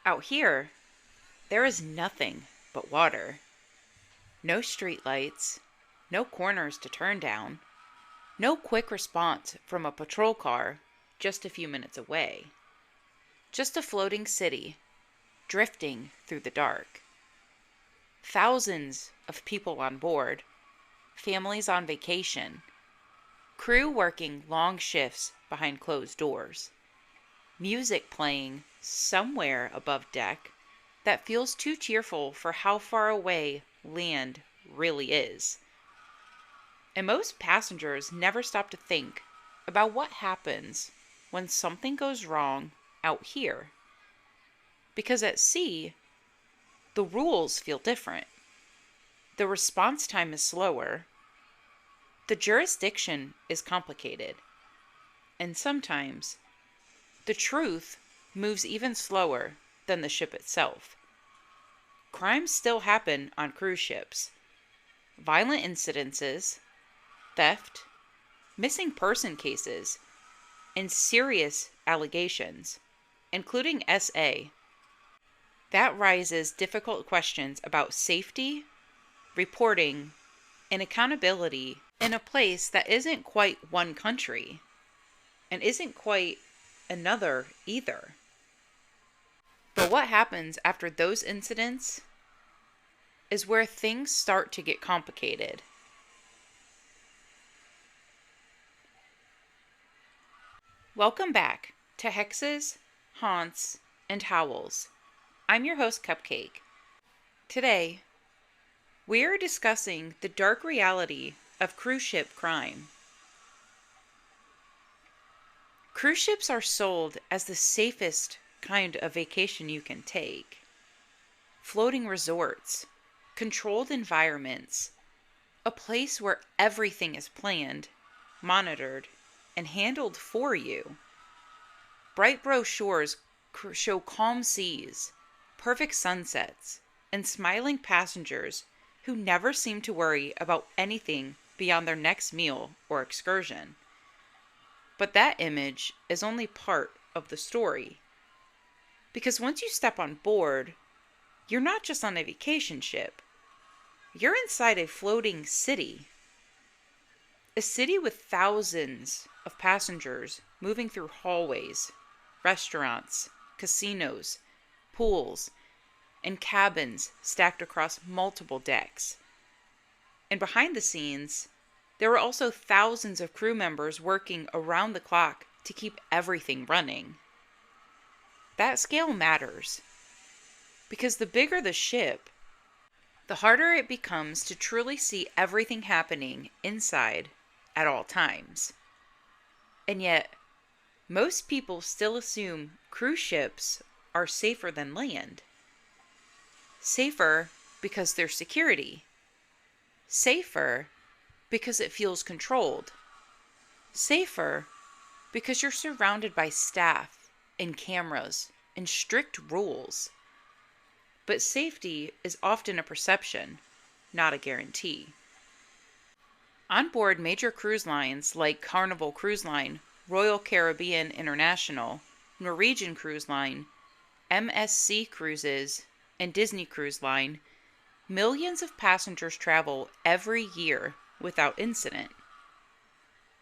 Out here, there is nothing but water. No streetlights, no corners to turn down, no quick response from a patrol car just a few minutes away. Just a floating city, drifting through the dark. Thousands of people on board, families on vacation, crew working long shifts behind closed doors, music playing somewhere above deck that feels too cheerful for how far away land really is. And most passengers never stop to think about what happens when something goes wrong out here. Because at sea, the rules feel different. The response time is slower. The jurisdiction is complicated. And sometimes, the truth moves even slower than the ship itself. Crimes still happen on cruise ships. Violent incidences, theft, missing person cases, and serious allegations, including SA. That raises difficult questions about safety, reporting, and accountability in a place that isn't quite one country and isn't quite another either. But what happens after those incidents is where things start to get complicated. Welcome back to Hexes, Haunts, and Howls. I'm your host, Cupcake. Today, we are discussing the dark reality of cruise ship crime. Cruise ships are sold as the safest kind of vacation you can take. Floating resorts, controlled environments, a place where everything is planned, monitored, and handled for you. Bright brochures show calm seas, perfect sunsets, and smiling passengers who never seem to worry about anything beyond their next meal or excursion. But that image is only part of the story. Because once you step on board, you're not just on a vacation ship. You're inside a floating city. A city with thousands of passengers moving through hallways, restaurants, casinos, pools, and cabins stacked across multiple decks. And behind the scenes, there are also thousands of crew members working around the clock to keep everything running. That scale matters, because the bigger the ship, the harder it becomes to truly see everything happening inside at all times. And yet, most people still assume cruise ships are safer than land. Safer because there's security. Safer because it feels controlled. Safer because you're surrounded by staff and cameras and strict rules. But safety is often a perception, not a guarantee. On board major cruise lines like Carnival Cruise Line, Royal Caribbean International, Norwegian Cruise Line, MSC Cruises, and Disney Cruise Line, millions of passengers travel every year without incident.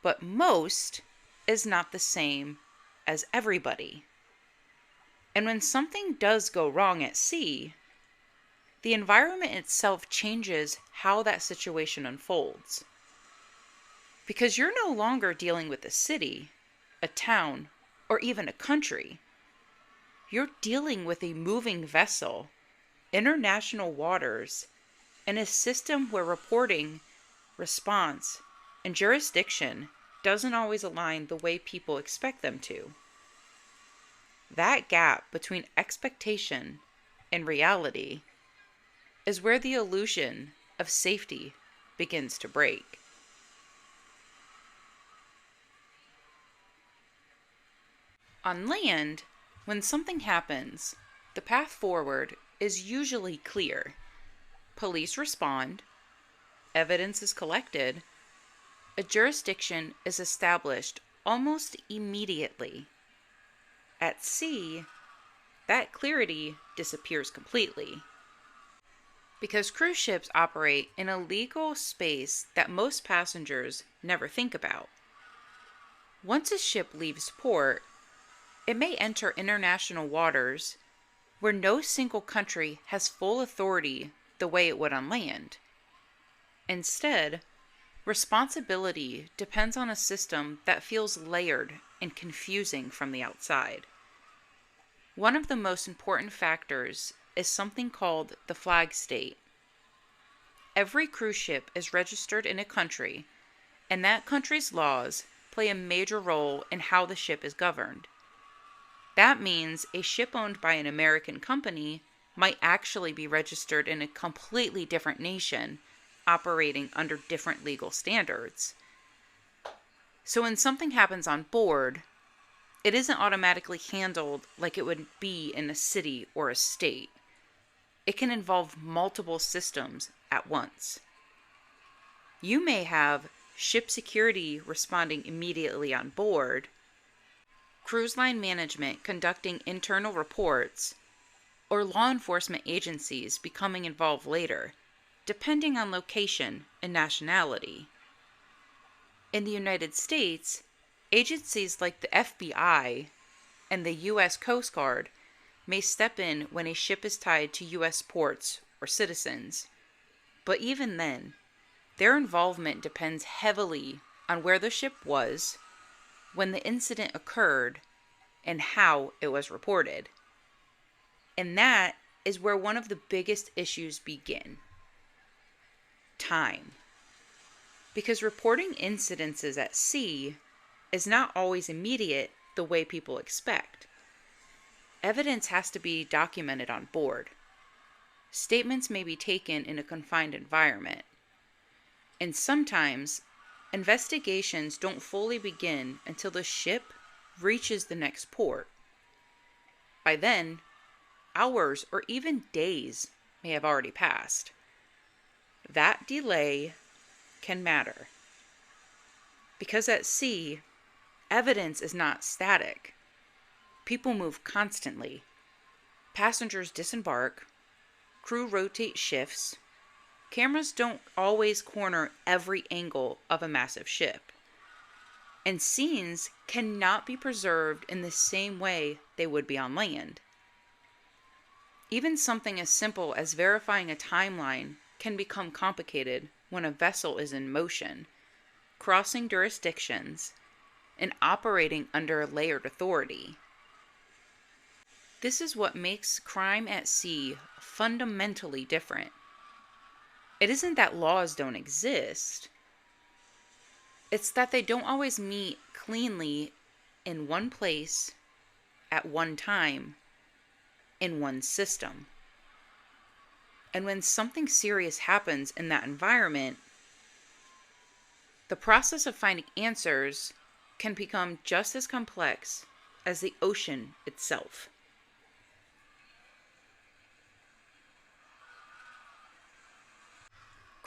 But most is not the same as everybody. And when something does go wrong at sea, the environment itself changes how that situation unfolds. Because you're no longer dealing with a city, a town, or even a country. You're dealing with a moving vessel, international waters, and a system where reporting, response, and jurisdiction doesn't always align the way people expect them to. That gap between expectation and reality is where the illusion of safety begins to break. On land, when something happens, the path forward is usually clear. Police respond, evidence is collected, a jurisdiction is established almost immediately. At sea, that clarity disappears completely. Because cruise ships operate in a legal space that most passengers never think about. Once a ship leaves port, it may enter international waters where no single country has full authority the way it would on land. Instead, responsibility depends on a system that feels layered and confusing from the outside. One of the most important factors is something called the flag state. Every cruise ship is registered in a country, and that country's laws play a major role in how the ship is governed. That means a ship owned by an American company might actually be registered in a completely different nation, operating under different legal standards. So when something happens on board, it isn't automatically handled like it would be in a city or a state. It can involve multiple systems at once. You may have ship security responding immediately on board, cruise line management conducting internal reports, or law enforcement agencies becoming involved later, depending on location and nationality. In the United States, agencies like the FBI and the U.S. Coast Guard may step in when a ship is tied to U.S. ports or citizens. But even then, their involvement depends heavily on where the ship was, when the incident occurred, and how it was reported. And that is where one of the biggest issues begin. Time. Because reporting incidences at sea is not always immediate the way people expect. Evidence has to be documented on board. Statements may be taken in a confined environment. And sometimes, investigations don't fully begin until the ship reaches the next port. By then, hours or even days may have already passed. That delay can matter. Because at sea, evidence is not static. People move constantly. Passengers disembark. Crew rotate shifts. Cameras don't always corner every angle of a massive ship. And scenes cannot be preserved in the same way they would be on land. Even something as simple as verifying a timeline can become complicated when a vessel is in motion, crossing jurisdictions, and operating under a layered authority. This is what makes crime at sea fundamentally different. It isn't that laws don't exist. It's that they don't always meet cleanly in one place, at one time, in one system. And when something serious happens in that environment, the process of finding answers can become just as complex as the ocean itself.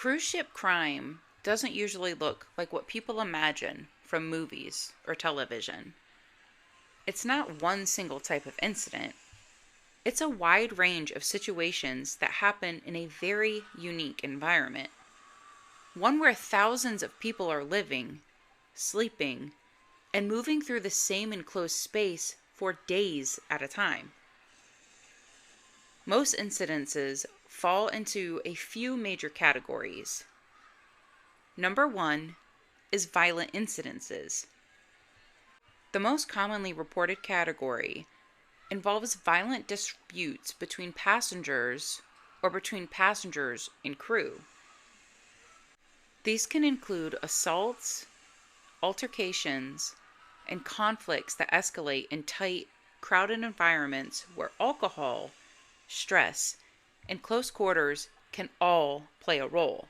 Cruise ship crime doesn't usually look like what people imagine from movies or television. It's not one single type of incident. It's a wide range of situations that happen in a very unique environment. One where thousands of people are living, sleeping, and moving through the same enclosed space for days at a time. Most incidences fall into a few major categories. Number one is violent incidences. The most commonly reported category involves violent disputes between passengers or between passengers and crew. These can include assaults, altercations, and conflicts that escalate in tight, crowded environments where alcohol, stress, and close quarters can all play a role.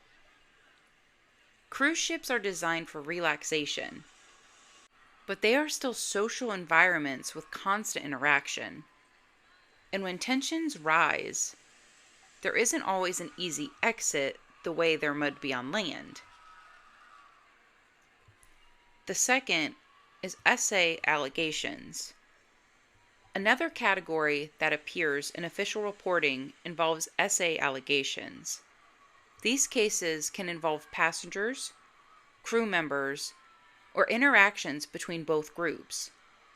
Cruise ships are designed for relaxation, but they are still social environments with constant interaction. And when tensions rise, there isn't always an easy exit the way there would be on land. The second is essay allegations. Another category that appears in official reporting involves SA allegations. These cases can involve passengers, crew members, or interactions between both groups,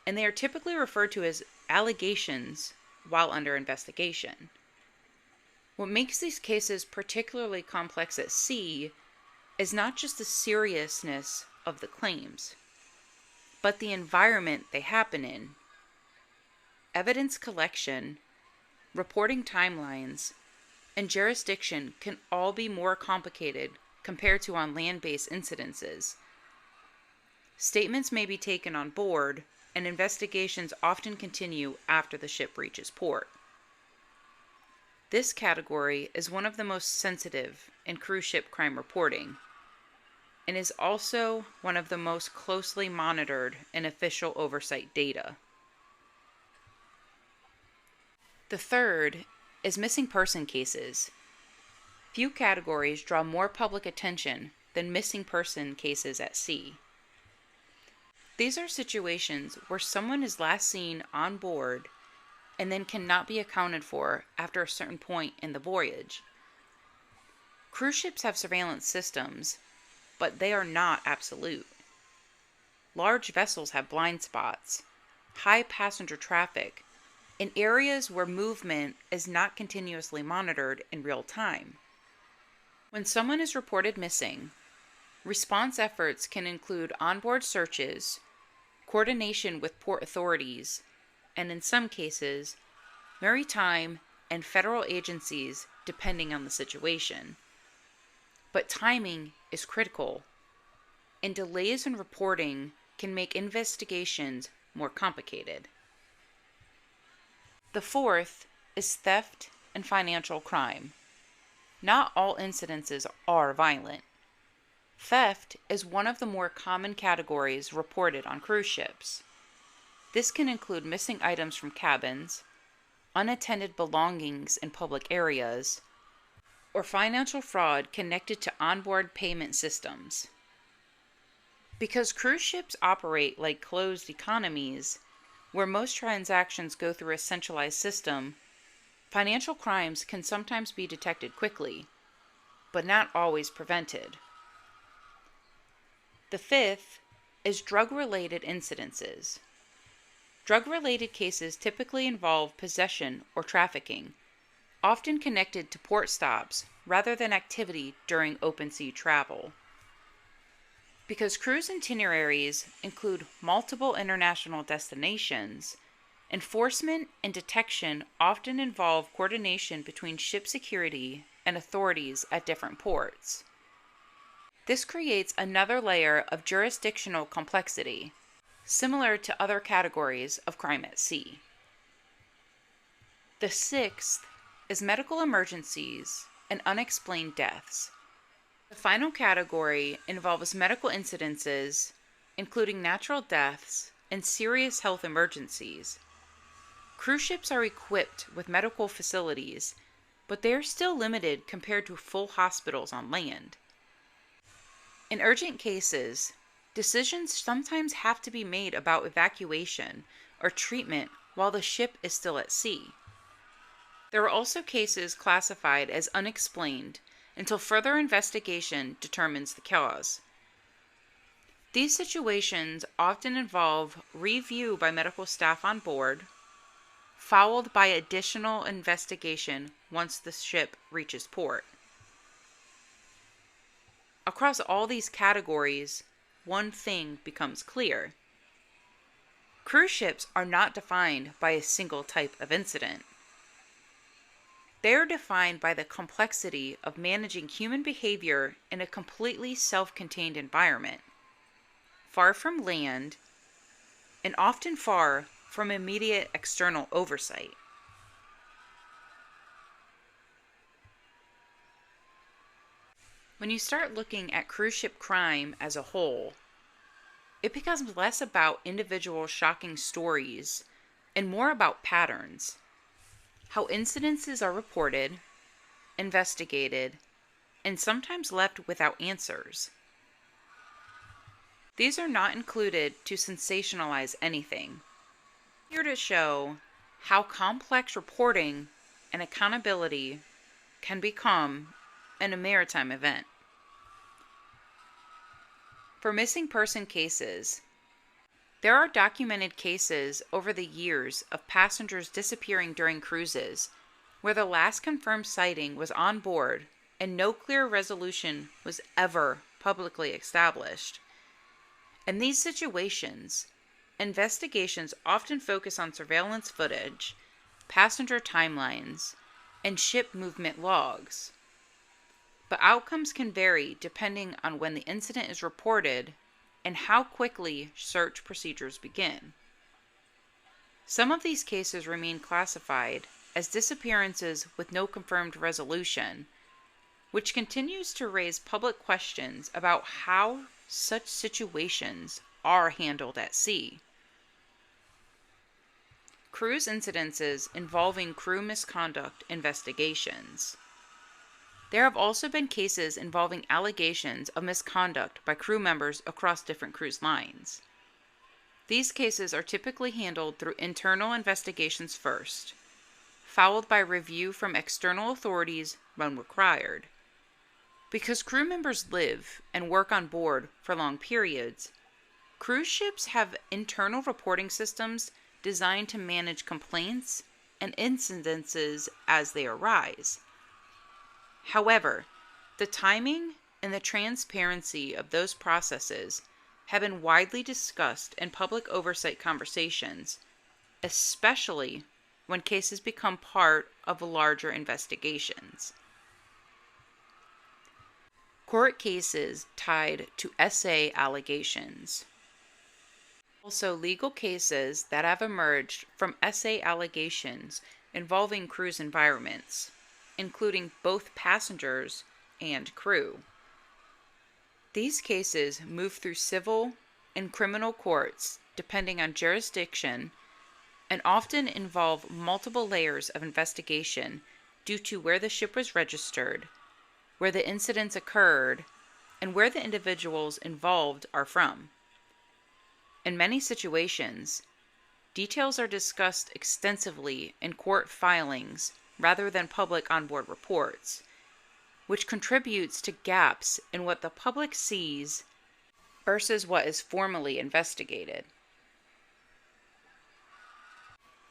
and they are typically referred to as allegations while under investigation. What makes these cases particularly complex at sea is not just the seriousness of the claims, but the environment they happen in. Evidence collection, reporting timelines, and jurisdiction can all be more complicated compared to on land-based incidences. Statements may be taken on board, and investigations often continue after the ship reaches port. This category is one of the most sensitive in cruise ship crime reporting, and is also one of the most closely monitored in official oversight data. The third is missing person cases. Few categories draw more public attention than missing person cases at sea. These are situations where someone is last seen on board and then cannot be accounted for after a certain point in the voyage. Cruise ships have surveillance systems, but they are not absolute. Large vessels have blind spots, high passenger traffic, and areas where movement is not continuously monitored in real time. When someone is reported missing, response efforts can include onboard searches, coordination with port authorities, and in some cases, maritime and federal agencies depending on the situation. But timing is critical, and delays in reporting can make investigations more complicated. The fourth is theft and financial crime. Not all incidences are violent. Theft is one of the more common categories reported on cruise ships. This can include missing items from cabins, unattended belongings in public areas, or financial fraud connected to onboard payment systems. Because cruise ships operate like closed economies, where most transactions go through a centralized system, financial crimes can sometimes be detected quickly, but not always prevented. The fifth is drug-related incidences. Drug-related cases typically involve possession or trafficking, often connected to port stops rather than activity during open sea travel. Because cruise itineraries include multiple international destinations, enforcement and detection often involve coordination between ship security and authorities at different ports. This creates another layer of jurisdictional complexity, similar to other categories of crime at sea. The sixth is medical emergencies and unexplained deaths. The final category involves medical incidences, including natural deaths and serious health emergencies. Cruise ships are equipped with medical facilities, but they are still limited compared to full hospitals on land. In urgent cases, decisions sometimes have to be made about evacuation or treatment while the ship is still at sea. There are also cases classified as unexplained until further investigation determines the cause. These situations often involve review by medical staff on board, followed by additional investigation once the ship reaches port. Across all these categories, one thing becomes clear. Cruise ships are not defined by a single type of incident. They are defined by the complexity of managing human behavior in a completely self-contained environment, far from land, and often far from immediate external oversight. When you start looking at cruise ship crime as a whole, it becomes less about individual shocking stories and more about patterns. How incidences are reported, investigated, and sometimes left without answers. These are not included to sensationalize anything. Here to show how complex reporting and accountability can become in a maritime event. For missing person cases, there are documented cases over the years of passengers disappearing during cruises where the last confirmed sighting was on board and no clear resolution was ever publicly established. In these situations, investigations often focus on surveillance footage, passenger timelines, and ship movement logs. But outcomes can vary depending on when the incident is reported and how quickly search procedures begin. Some of these cases remain classified as disappearances with no confirmed resolution, which continues to raise public questions about how such situations are handled at sea. Cruise incidences involving crew misconduct investigations. There have also been cases involving allegations of misconduct by crew members across different cruise lines. These cases are typically handled through internal investigations first, followed by review from external authorities when required. Because crew members live and work on board for long periods, cruise ships have internal reporting systems designed to manage complaints and incidences as they arise. However, the timing and the transparency of those processes have been widely discussed in public oversight conversations, especially when cases become part of larger investigations. Court cases tied to SA allegations. Also, legal cases that have emerged from SA allegations involving cruise environments, including both passengers and crew. These cases move through civil and criminal courts depending on jurisdiction and often involve multiple layers of investigation due to where the ship was registered, where the incidents occurred, and where the individuals involved are from. In many situations, details are discussed extensively in court filings rather than public onboard reports, which contributes to gaps in what the public sees versus what is formally investigated.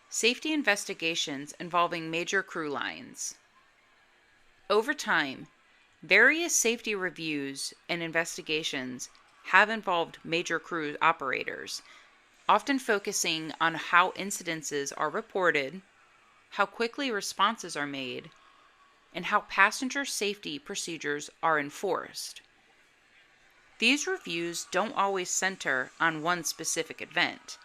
Safety investigations involving major crew lines. Over time, various safety reviews and investigations have involved major cruise operators, often focusing on how incidences are reported, how quickly responses are made, and how passenger safety procedures are enforced. These reviews don't always center on one specific event.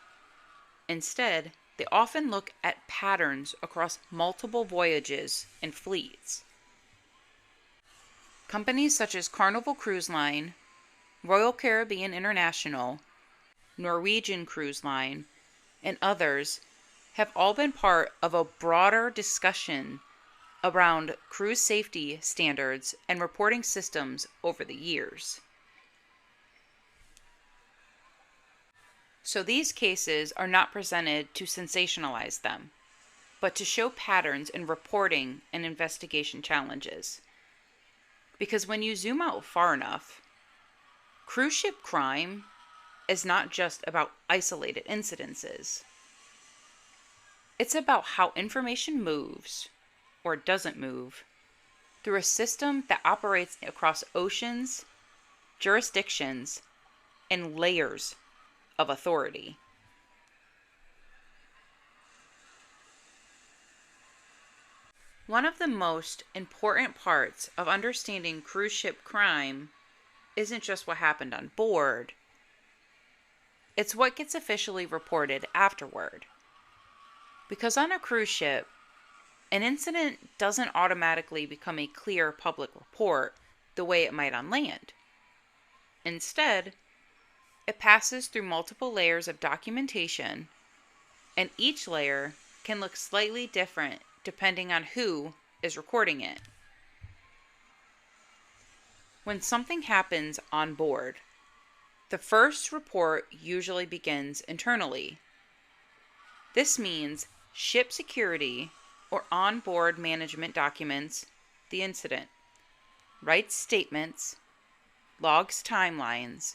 Instead, they often look at patterns across multiple voyages and fleets. Companies such as Carnival Cruise Line, Royal Caribbean International, Norwegian Cruise Line, and others have all been part of a broader discussion around cruise safety standards and reporting systems over the years. So these cases are not presented to sensationalize them, but to show patterns in reporting and investigation challenges. Because when you zoom out far enough, cruise ship crime is not just about isolated incidences. It's about how information moves, or doesn't move, through a system that operates across oceans, jurisdictions, and layers of authority. One of the most important parts of understanding cruise ship crime isn't just what happened on board, it's what gets officially reported afterward. Because on a cruise ship, an incident doesn't automatically become a clear public report the way it might on land. Instead, it passes through multiple layers of documentation, and each layer can look slightly different depending on who is recording it. When something happens on board, the first report usually begins internally. This means ship security or onboard management documents the incident, writes statements, logs timelines,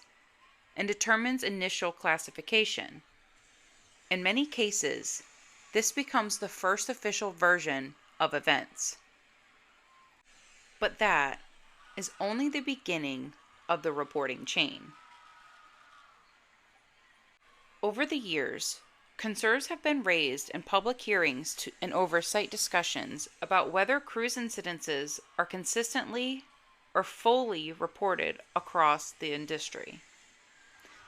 and determines initial classification. In many cases, this becomes the first official version of events. But that is only the beginning of the reporting chain. Over the years, concerns have been raised in public hearings and oversight discussions about whether cruise incidences are consistently or fully reported across the industry.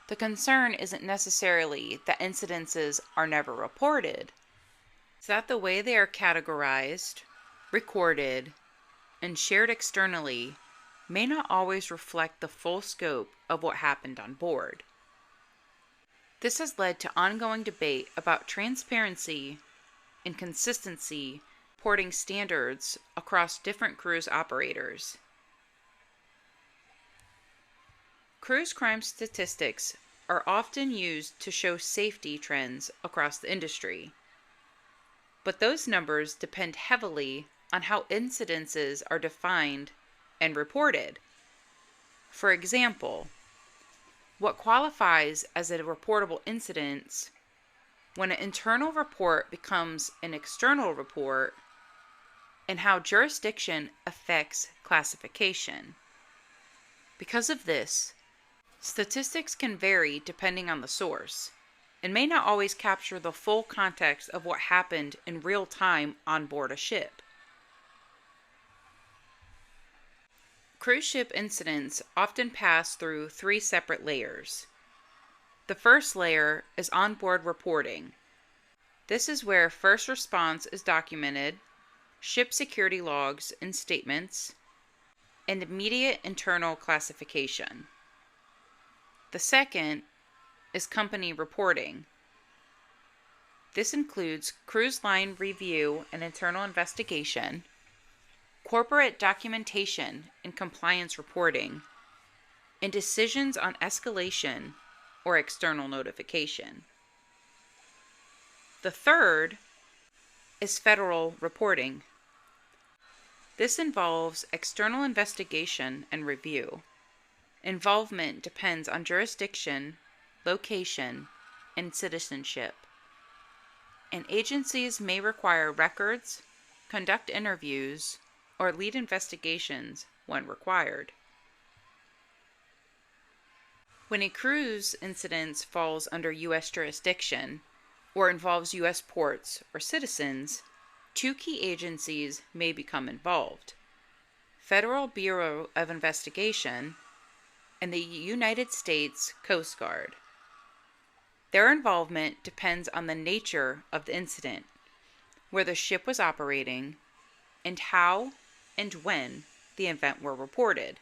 The concern isn't necessarily that incidences are never reported, it's that the way they are categorized, recorded, and shared externally may not always reflect the full scope of what happened on board. This has led to ongoing debate about transparency and consistency reporting standards across different cruise operators. Cruise crime statistics are often used to show safety trends across the industry, but those numbers depend heavily on how incidences are defined and reported. For example, what qualifies as a reportable incident when an internal report becomes an external report, and how jurisdiction affects classification. Because of this, statistics can vary depending on the source, and may not always capture the full context of what happened in real time on board a ship. Cruise ship incidents often pass through 3 separate layers. The first layer is onboard reporting. This is where first response is documented, ship security logs and statements, and immediate internal classification. The second is company reporting. This includes cruise line review and internal investigation, corporate documentation and compliance reporting, and decisions on escalation or external notification. The third is federal reporting. This involves external investigation and review. Involvement depends on jurisdiction, location, and citizenship. And agencies may require records, conduct interviews, or lead investigations when required. When a cruise incident falls under U.S. jurisdiction or involves U.S. ports or citizens, 2 key agencies may become involved: Federal Bureau of Investigation and the United States Coast Guard. Their involvement depends on the nature of the incident, where the ship was operating, and how and when the event were reported.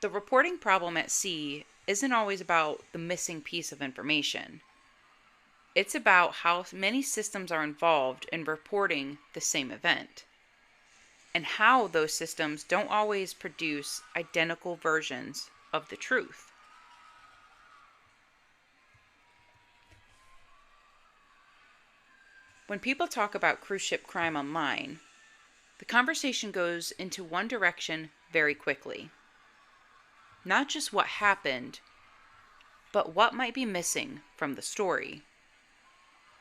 The reporting problem at sea isn't always about the missing piece of information. It's about how many systems are involved in reporting the same event, and how those systems don't always produce identical versions of the truth. When people talk about cruise ship crime online, the conversation goes into one direction very quickly. Not just what happened, but what might be missing from the story.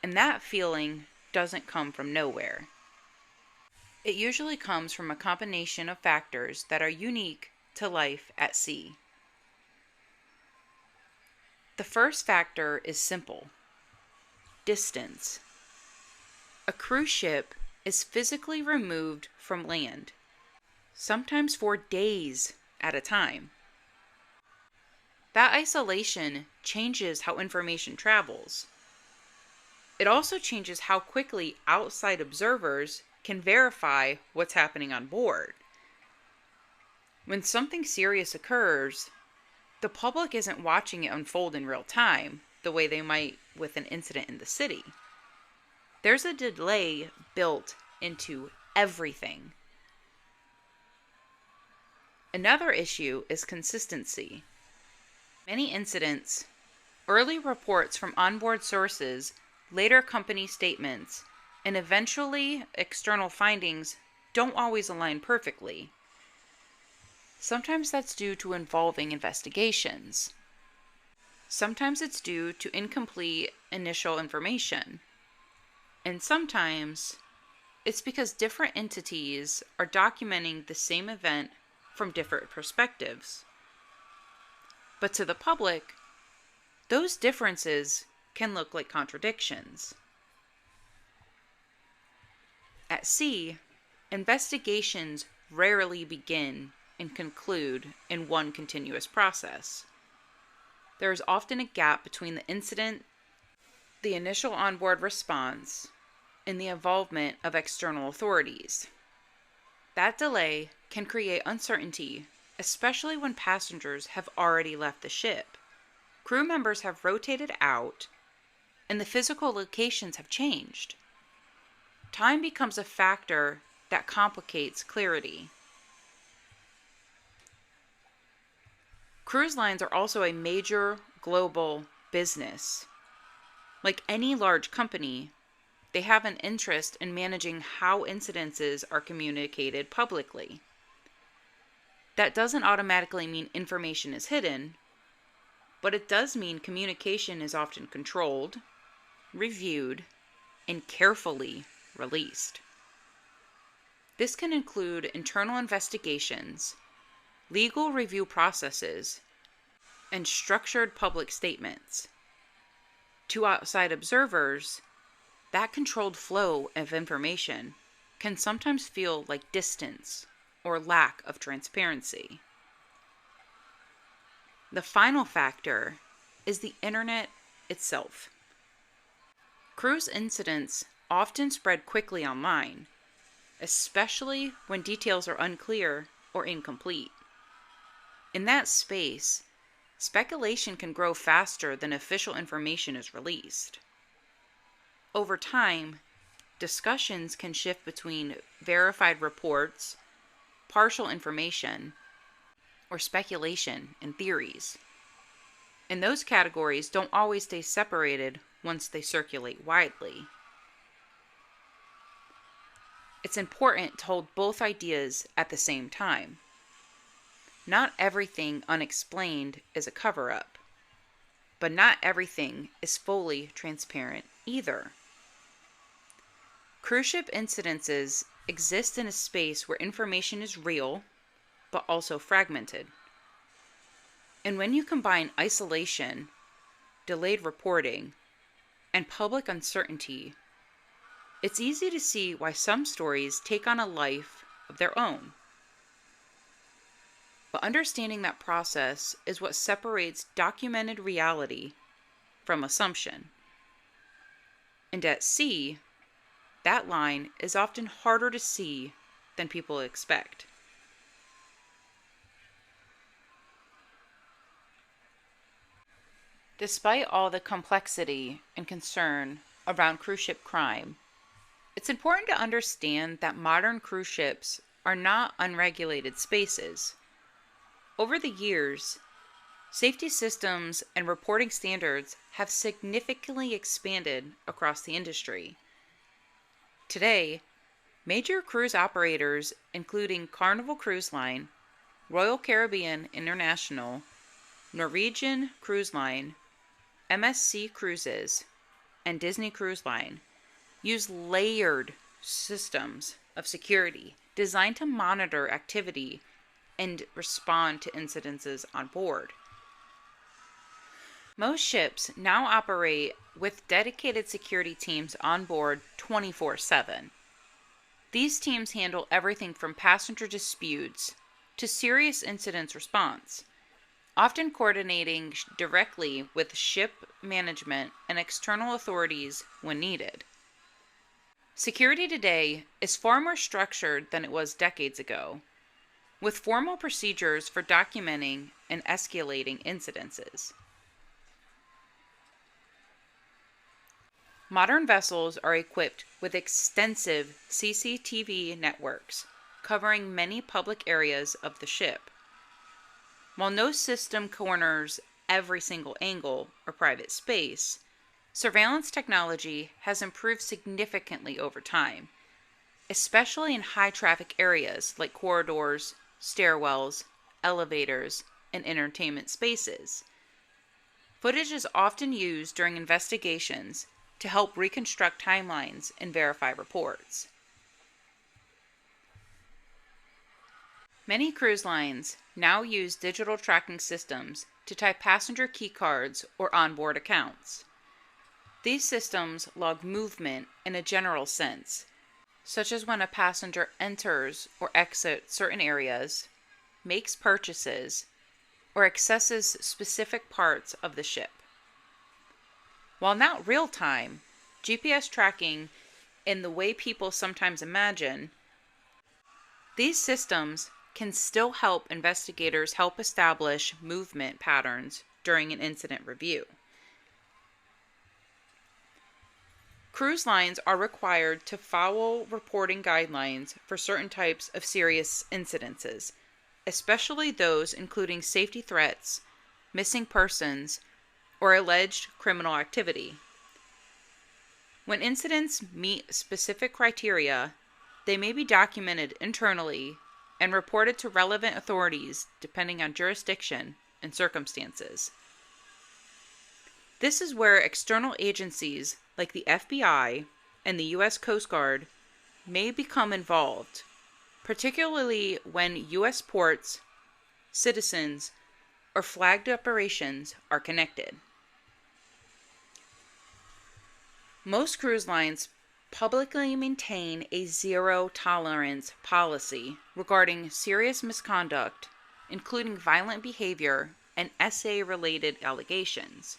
And that feeling doesn't come from nowhere. It usually comes from a combination of factors that are unique to life at sea. The first factor is simple: distance. A cruise ship is physically removed from land, sometimes for days at a time. That isolation changes how information travels. It also changes how quickly outside observers can verify what's happening on board. When something serious occurs, the public isn't watching it unfold in real time, the way they might with an incident in the city. There's a delay built into everything. Another issue is consistency. Many incidents Early reports from onboard sources, later company statements, and eventually external findings don't always align perfectly. Sometimes that's due to involving investigations. Sometimes it's due to incomplete initial information. And sometimes it's because different entities are documenting the same event from different perspectives. But to the public, those differences can look like contradictions. At sea, investigations rarely begin and conclude in one continuous process. There is often a gap between the incident, the initial onboard response, and the involvement of external authorities. That delay can create uncertainty, especially when passengers have already left the ship, crew members have rotated out, and the physical locations have changed. Time becomes a factor that complicates clarity. Cruise lines are also a major global business. Like any large company, they have an interest in managing how incidences are communicated publicly. That doesn't automatically mean information is hidden, but it does mean communication is often controlled, reviewed, and carefully released. This can include internal investigations, legal review processes, and structured public statements. To outside observers, that controlled flow of information can sometimes feel like distance or lack of transparency. The final factor is the internet itself. Cruise incidents often spread quickly online, especially when details are unclear or incomplete. In that space, speculation can grow faster than official information is released. Over time, discussions can shift between verified reports, partial information, or speculation and theories. And those categories don't always stay separated once they circulate widely. It's important to hold both ideas at the same time. Not everything unexplained is a cover-up, but not everything is fully transparent either. Cruise ship incidences exist in a space where information is real, but also fragmented. And when you combine isolation, delayed reporting, and public uncertainty, it's easy to see why some stories take on a life of their own. But understanding that process is what separates documented reality from assumption. And at sea, that line is often harder to see than people expect. Despite all the complexity and concern around cruise ship crime, it's important to understand that modern cruise ships are not unregulated spaces. Over the years, safety systems and reporting standards have significantly expanded across the industry. Today, major cruise operators, including Carnival Cruise Line, Royal Caribbean International, Norwegian Cruise Line, MSC Cruises, and Disney Cruise Line, use layered systems of security designed to monitor activity and respond to incidences on board. Most ships now operate with dedicated security teams on board 24/7. These teams handle everything from passenger disputes to serious incidents response, often coordinating directly with ship management and external authorities when needed. Security today is far more structured than it was decades ago, with formal procedures for documenting and escalating incidences. Modern vessels are equipped with extensive CCTV networks covering many public areas of the ship. While no system corners every single angle or private space, surveillance technology has improved significantly over time, especially in high traffic areas like corridors, stairwells, elevators, and entertainment spaces. Footage is often used during investigations to help reconstruct timelines and verify reports. Many cruise lines now use digital tracking systems to tie passenger keycards or onboard accounts. These systems log movement in a general sense, such as when a passenger enters or exits certain areas, makes purchases, or accesses specific parts of the ship. While not real-time, GPS tracking in the way people sometimes imagine, these systems can still help investigators help establish movement patterns during an incident review. Cruise lines are required to follow reporting guidelines for certain types of serious incidences, especially those including safety threats, missing persons, or alleged criminal activity. When incidents meet specific criteria, they may be documented internally and reported to relevant authorities depending on jurisdiction and circumstances. This is where external agencies like the FBI and the U.S. Coast Guard may become involved, particularly when U.S. ports, citizens, or flagged operations are connected. Most cruise lines publicly maintain a zero-tolerance policy regarding serious misconduct, including violent behavior and SA-related allegations.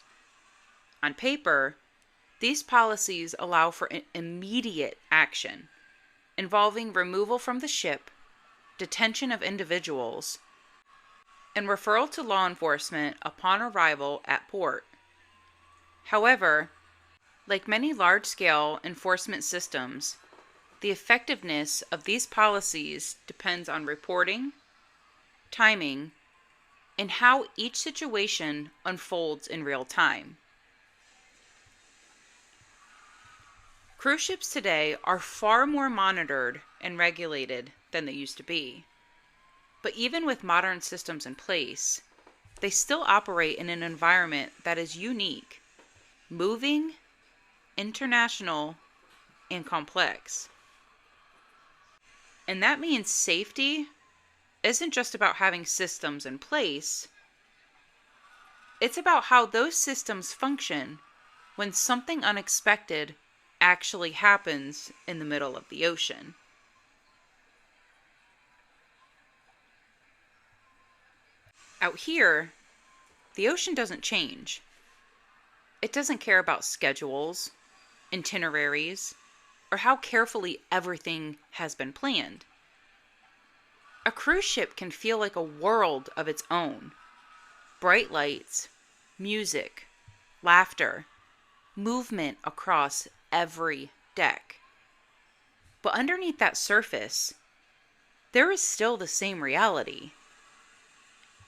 On paper, these policies allow for immediate action, involving removal from the ship, detention of individuals, and referral to law enforcement upon arrival at port. However, like many large-scale enforcement systems, the effectiveness of these policies depends on reporting, timing, and how each situation unfolds in real time. Cruise ships today are far more monitored and regulated than they used to be. But even with modern systems in place, they still operate in an environment that is unique, moving, international, and complex. And that means safety isn't just about having systems in place. It's about how those systems function when something unexpected actually happens in the middle of the ocean. Out here, the ocean doesn't change. It doesn't care about schedules, itineraries, or how carefully everything has been planned. A cruise ship can feel like a world of its own. Bright lights, music, laughter, movement across every deck. But underneath that surface, there is still the same reality.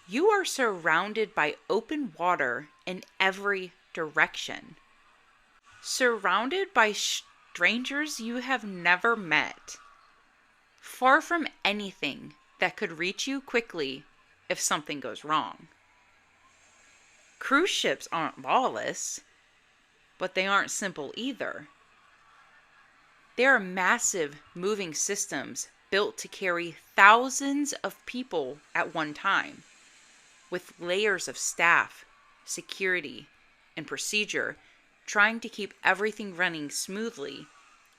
You are surrounded by open water in every direction. Surrounded by strangers you have never met. Far from anything that could reach you quickly if something goes wrong. Cruise ships aren't lawless, but they aren't simple either. They are massive moving systems built to carry thousands of people at one time, with layers of staff, security, and procedure trying to keep everything running smoothly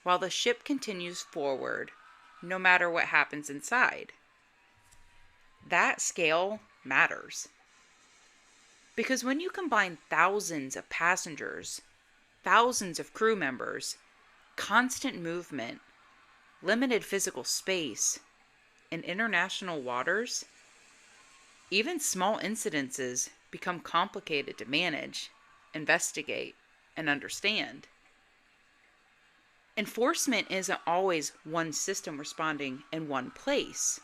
while the ship continues forward, no matter what happens inside. That scale matters. Because when you combine thousands of passengers, thousands of crew members, constant movement, limited physical space, and international waters, even small incidences become complicated to manage, investigate, and understand. Enforcement isn't always one system responding in one place.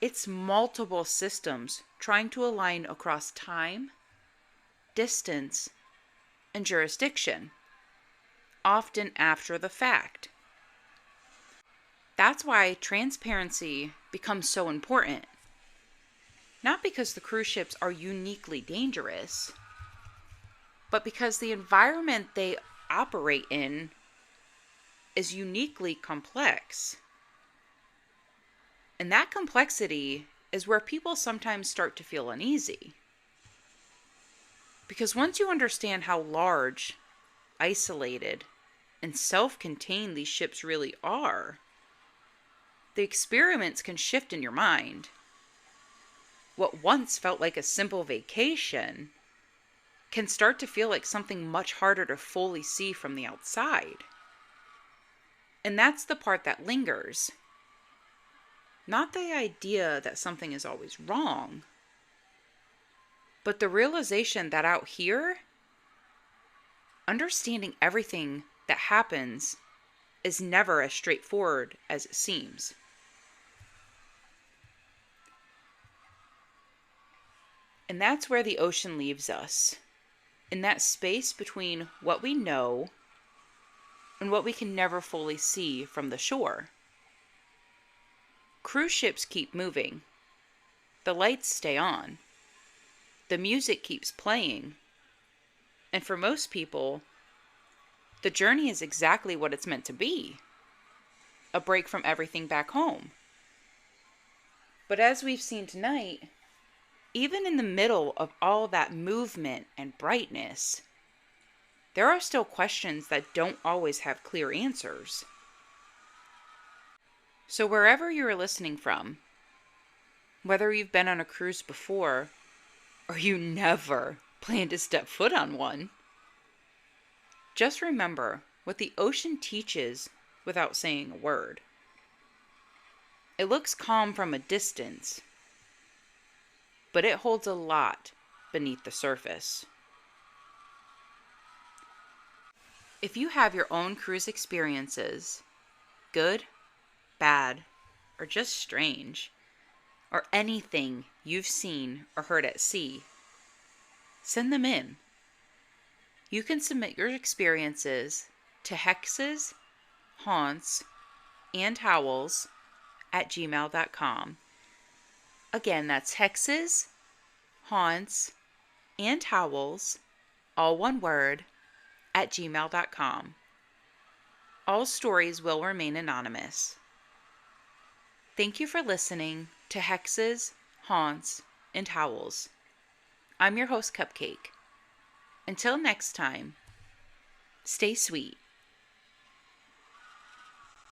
It's multiple systems trying to align across time, distance and jurisdiction, often after the fact. That's why transparency becomes so important. Not because the cruise ships are uniquely dangerous, but because the environment they operate in is uniquely complex. And that complexity is where people sometimes start to feel uneasy. Because once you understand how large, isolated, and self-contained these ships really are, the experiments can shift in your mind. What once felt like a simple vacation can start to feel like something much harder to fully see from the outside. And that's the part that lingers. Not the idea that something is always wrong, but the realization that out here, understanding everything that happens is never as straightforward as it seems. And that's where the ocean leaves us, in that space between what we know and what we can never fully see from the shore. Cruise ships keep moving. The lights stay on. The music keeps playing. And for most people, the journey is exactly what it's meant to be. A break from everything back home. But as we've seen tonight, even in the middle of all that movement and brightness, there are still questions that don't always have clear answers. So wherever you're listening from, whether you've been on a cruise before or you never plan to step foot on one, just remember what the ocean teaches without saying a word. It looks calm from a distance, but it holds a lot beneath the surface. If you have your own cruise experiences, good, bad, or just strange, or anything you've seen or heard at sea, send them in. You can submit your experiences to Hexes, Haunts, and Howls at gmail.com. Again, that's Hexes, Haunts, and Howls, all one word, at gmail.com. All stories will remain anonymous. Thank you for listening to Hexes, Haunts, and Howls. I'm your host, Cupcake. Until next time, stay sweet.